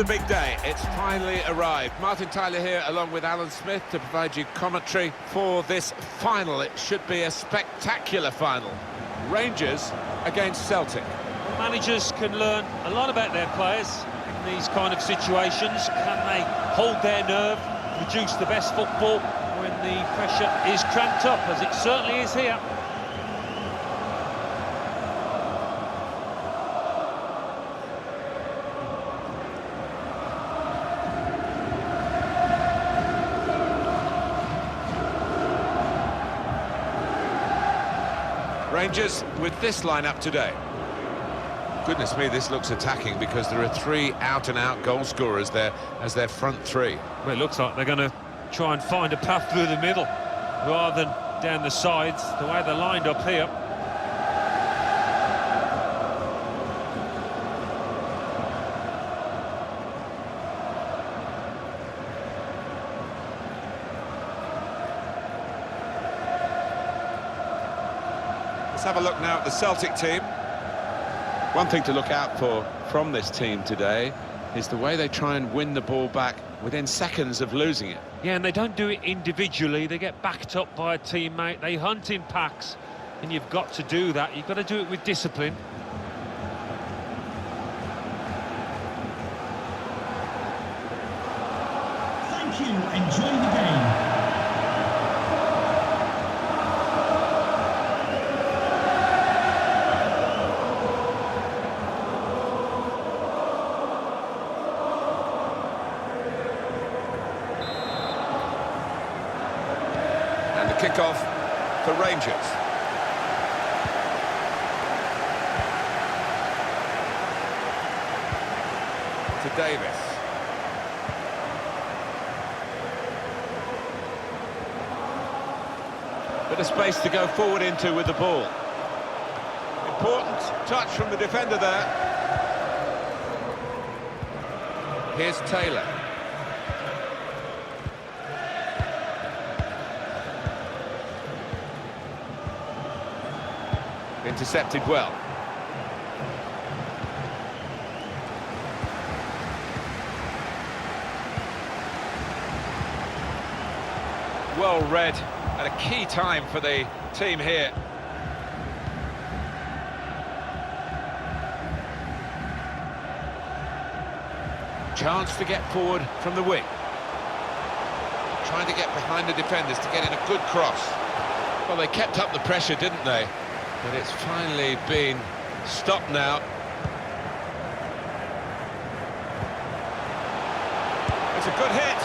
big day. It's finally arrived. Martin Tyler here, along with Alan Smith, to provide you commentary for this final. It should be a spectacular final. Rangers against Celtic. Managers can learn a lot about their players in these kind of situations. Can they hold their nerve, produce the best football when the pressure is cramped up, as it certainly is here? Rangers with this lineup today. Goodness me, this looks attacking because there are three out-and-out goal scorers there as their front three. Well, it looks like they're going to try and find a path through the middle rather than down the sides, the way they're lined up here. Let's have a look now at the Celtic team. One thing to look out for from this team today is the way they try and win the ball back within seconds of losing it. Yeah, and they don't do it individually. They get backed up by a teammate. They hunt in packs, and you've got to do that. You've got to do it with discipline. Thank you. Enjoy the game. Kick-off for Rangers. To Davis. Bit of space to go forward into with the ball. Important touch from the defender there. Here's Taylor. Intercepted well. Well read at a key time for the team here. Chance to get forward from the wing. Trying to get behind the defenders to get in a good cross. Well, they kept up the pressure, didn't they? But it's finally been stopped now. It's a good hit.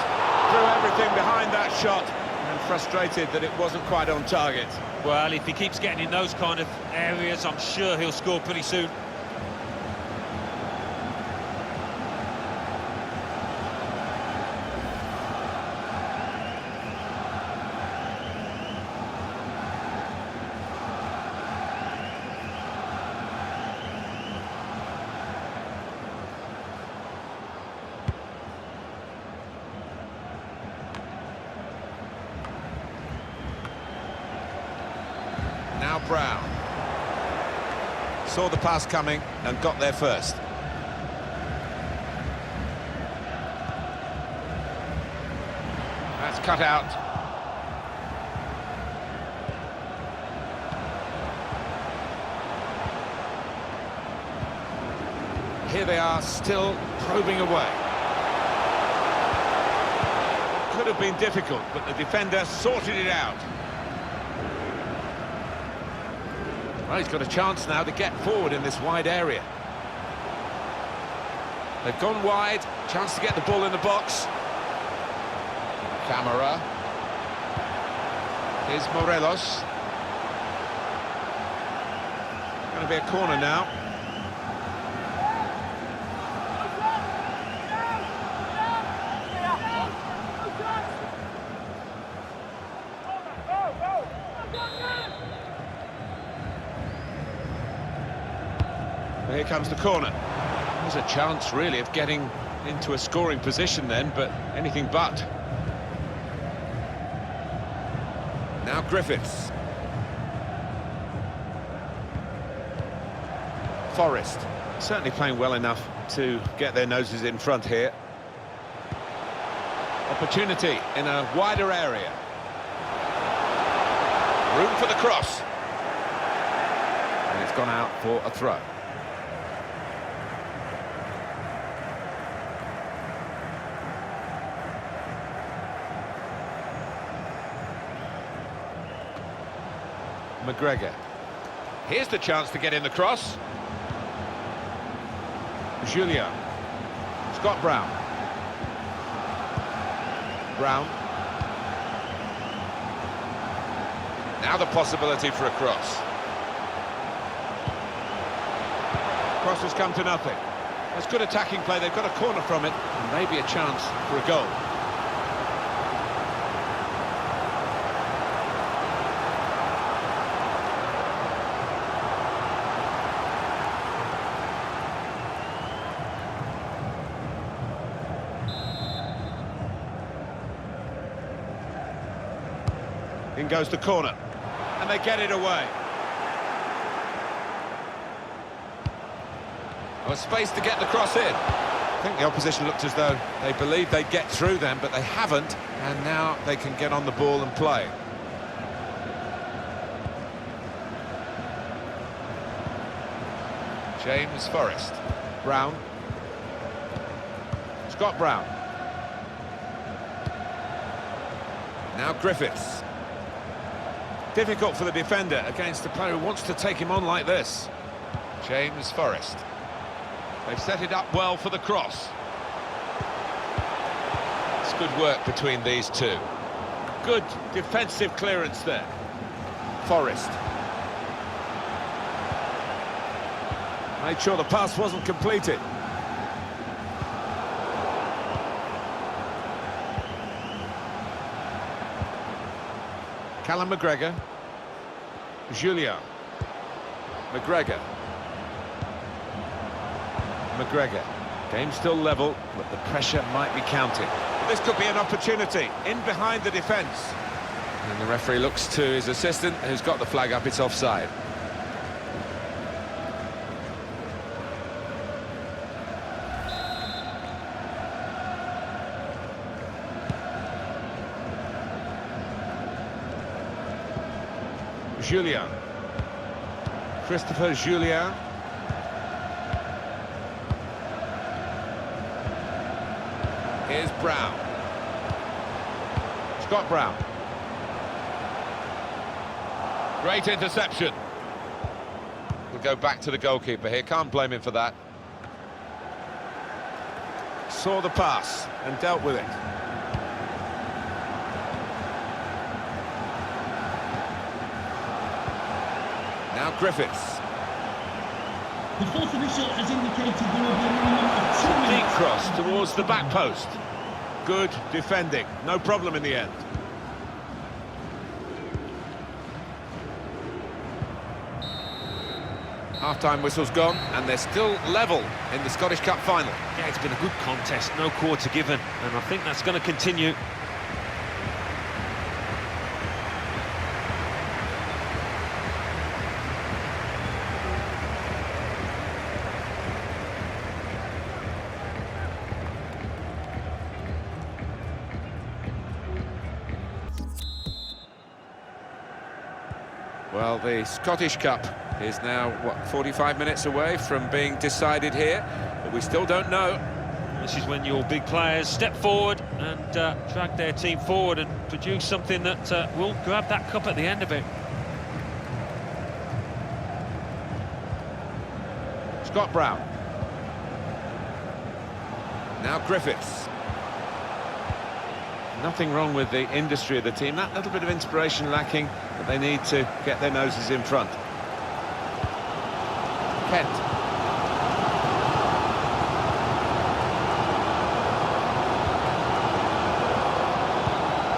Threw everything behind that shot and frustrated that it wasn't quite on target. Well, if he keeps getting in those kind of areas, I'm sure he'll score pretty soon. Now Brown. Saw the pass coming and got there first. That's cut out. Here they are, still probing away. Could have been difficult, but the defender sorted it out. Well, he's got a chance now to get forward in this wide area. They've gone wide, chance to get the ball in the box. Camara. Here's Morelos. Going to be a corner now. Here comes the corner. There's a chance, really, of getting into a scoring position then, but anything but. Now Griffiths. Forrest. Certainly playing well enough to get their noses in front here. Opportunity in a wider area. Room for the cross. And it's gone out for a throw. McGregor. Here's the chance to get in the cross. Julio. Scott Brown. Brown. Now the possibility for a cross. Cross has come to nothing. That's good attacking play. They've got a corner from it, and maybe a chance for a goal. In goes the corner, and they get it away. A space to get the cross in. I think the opposition looked as though they believed they'd get through them, but they haven't, and now they can get on the ball and play. James Forrest. Brown. Scott Brown. Now Griffiths. Difficult for the defender against a player who wants to take him on like this. James Forrest. They've set it up well for the cross. It's good work between these two. Good defensive clearance there. Forrest. Made sure the pass wasn't completed. Callum McGregor. Julio. McGregor. McGregor. Game still level, but the pressure might be counted. This could be an opportunity, in behind the defence. And the referee looks to his assistant, who's got the flag up, it's offside. Julien. Christopher Julien. Here's Brown. Scott Brown. Great interception. We'll go back to the goalkeeper here, can't blame him for that. Saw the pass and dealt with it. Now Griffiths. The fourth official has indicated there will be a minimum of 2 minutes. Deep cross towards the back post. Good defending, no problem in the end. Half-time whistle's gone, and they're still level in the Scottish Cup final. Yeah, it's been a good contest, no quarter given, and I think that's going to continue. Well, the Scottish Cup is now, what, 45 minutes away from being decided here, but we still don't know. This is when your big players step forward and drag their team forward and produce something that will grab that cup at the end of it. Scott Brown. Now Griffiths. Nothing wrong with the industry of the team, that little bit of inspiration lacking, but they need to get their noses in front. Kent.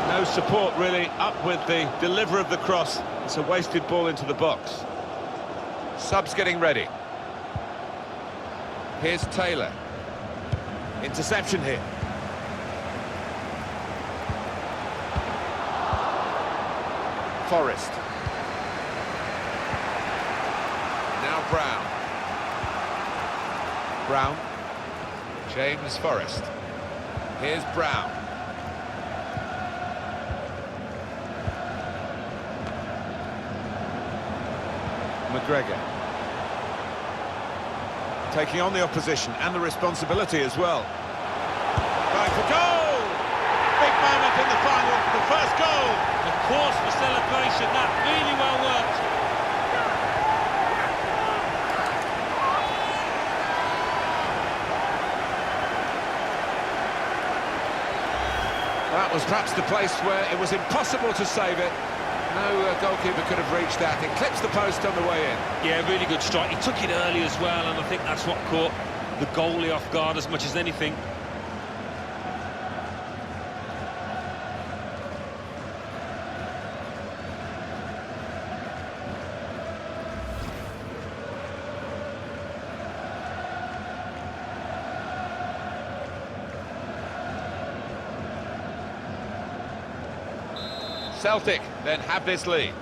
No support really up with the deliver of the cross. It's a wasted ball into the box. Subs getting ready. Here's Taylor. Interception here. Forrest. Now Brown. Brown. James Forrest. Here's Brown. McGregor. Taking on the opposition and the responsibility as well. Going for goal! Big moment in the final, the first goal! Of course, the celebration, that really well worked. That was perhaps the place where it was impossible to save it. No goalkeeper could have reached that. It clips the post on the way in. Yeah, really good strike. He took it early as well, and I think that's what caught the goalie off guard as much as anything. Celtic then have this lead.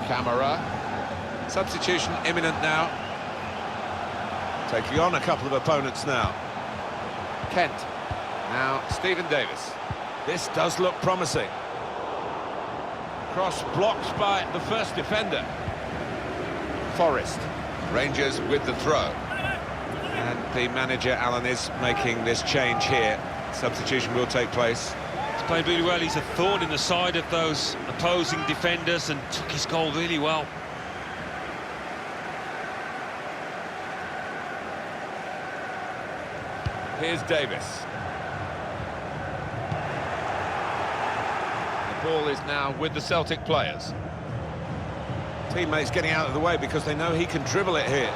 Camara. Substitution imminent now. Taking on a couple of opponents now. Kent. Now Stephen Davis. This does look promising. Cross blocked by the first defender. Forrest. Rangers with the throw. And the manager, Alan, is making this change here. Substitution will take place. He's played really well. He's a thorn in the side of those opposing defenders and took his goal really well. Here's Davis. The ball is now with the Celtic players. Teammates getting out of the way because they know he can dribble it here.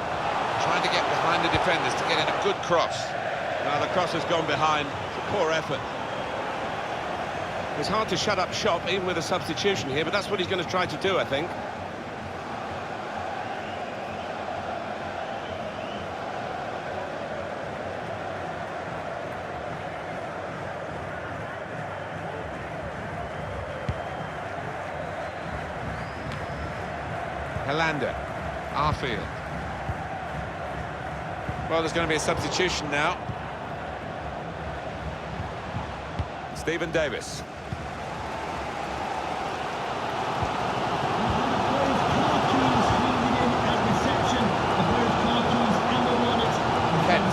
Trying to get behind the defenders to get in a good cross. Now the cross has gone behind. It's a poor effort. It's hard to shut up shop even with a substitution here, but that's what he's going to try to do, I think. Helander, Arfield. Well, there's going to be a substitution now. Stephen Davis. Kent,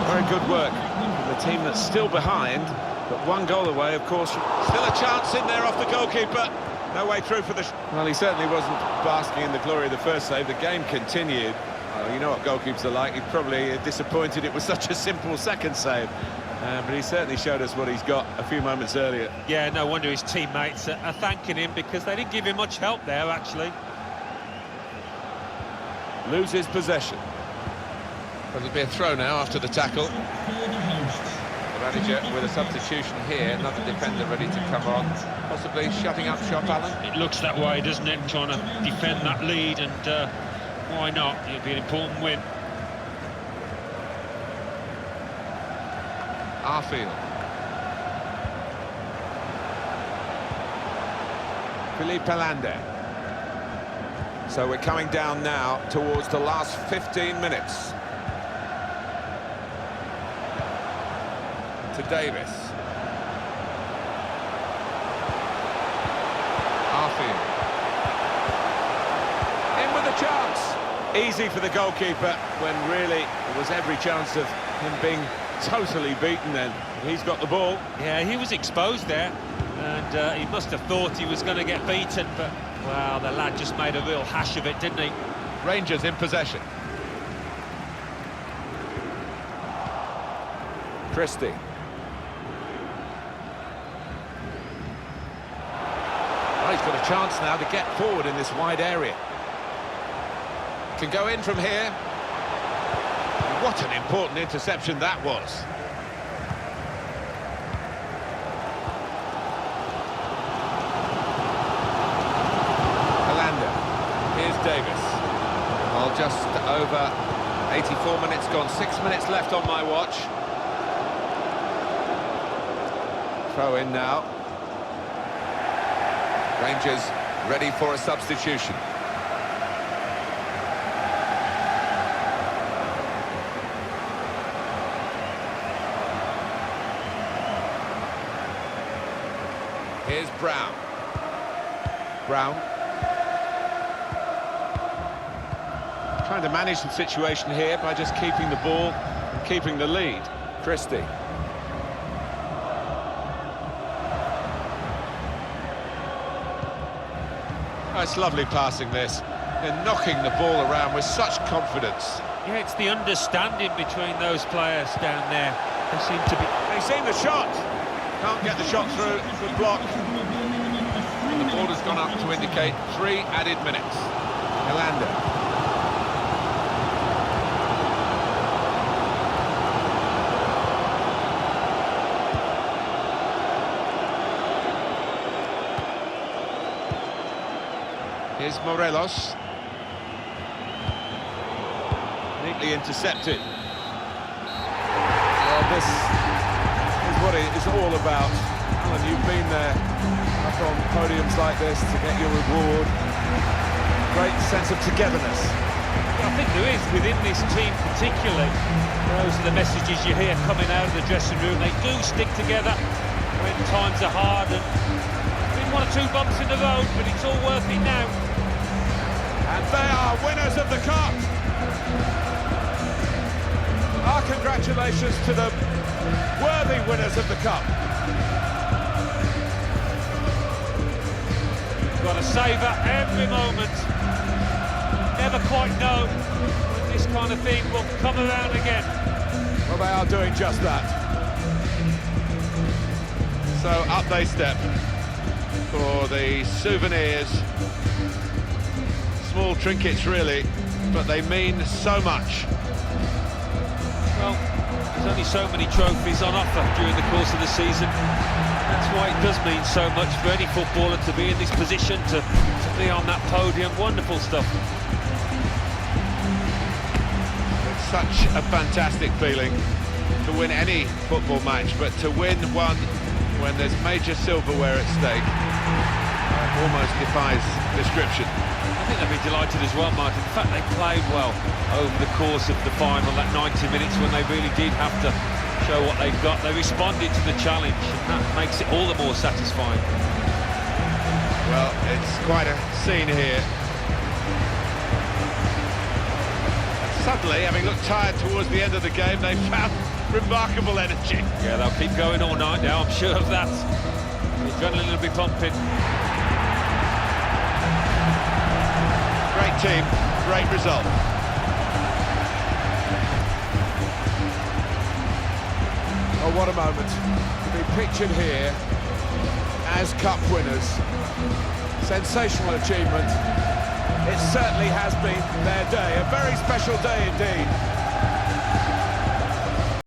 very good work. The team that's still behind, but one goal away, of course. Still a chance in there off the goalkeeper. No way through for the... Well, he certainly wasn't basking in the glory of the first save. The game continued. Oh, you know what goalkeepers are like. He's probably disappointed it was such a simple second save. But he certainly showed us what he's got a few moments earlier. Yeah, no wonder his teammates are thanking him because they didn't give him much help there, actually. Loses possession. Well, there'll be a throw now after the tackle. The manager with a substitution here, another defender ready to come on, possibly shutting up shop, Alan. It looks that way, doesn't it? Trying to defend that lead, and why not? It'll be an important win. Arfield. Philippe Helander. So we're coming down now towards the last 15 minutes. To Davis. Arfield. In with a chance. Easy for the goalkeeper when really there was every chance of him being totally beaten then. He's got the ball. Yeah, he was exposed there, and he must have thought he was going to get beaten, but, well, the lad just made a real hash of it, didn't he? Rangers in possession. Christie. Well, he's got a chance now to get forward in this wide area. Can go in from here. What an important interception that was. Helander. Here's Davis. Well, just over 84 minutes gone. 6 minutes left on my watch. Throw in now. Rangers ready for a substitution. Here's Brown. Brown. Trying to manage the situation here by just keeping the ball and keeping the lead. Christie. Oh, it's lovely passing this. They're knocking the ball around with such confidence. Yeah, it's the understanding between those players down there. They seem to be... They've seen the shot. Can't get the shot through. Good block. And the board has gone up to indicate 3 added minutes. Yolanda. Here's Morelos. Neatly intercepted. Well, this is what it is all about. Alan, you've been there up on podiums like this to get your reward. Great sense of togetherness. I think there is within this team particularly. Those are the messages you hear coming out of the dressing room. They do stick together when times are hard, and been 1 or 2 bumps in the road, but it's all worth it now. And they are winners of the cup. Our congratulations to them, worthy winners of the cup. You've got to savour every moment. Never quite know when this kind of thing will come around again. Well, they are doing just that. So up they step for the souvenirs. Small trinkets, really, but they mean so much. Well, there's only so many trophies on offer during the course of the season. That's why it does mean so much for any footballer to be in this position, to be on that podium. Wonderful stuff. It's such a fantastic feeling to win any football match, but to win one when there's major silverware at stake almost defies description. I think they'll be delighted as well, Martin. In fact, they played well over the course of the final, that 90 minutes when they really did have to show what they've got. They responded to the challenge, and that makes it all the more satisfying. Well, it's quite a scene here. And suddenly, having looked tired towards the end of the game, they found remarkable energy. Yeah, they'll keep going all night now, I'm sure of that. The adrenaline will be pumping. Great team, great result. Oh, what a moment to be pictured here as cup winners. Sensational achievement. It certainly has been their day, a very special day indeed.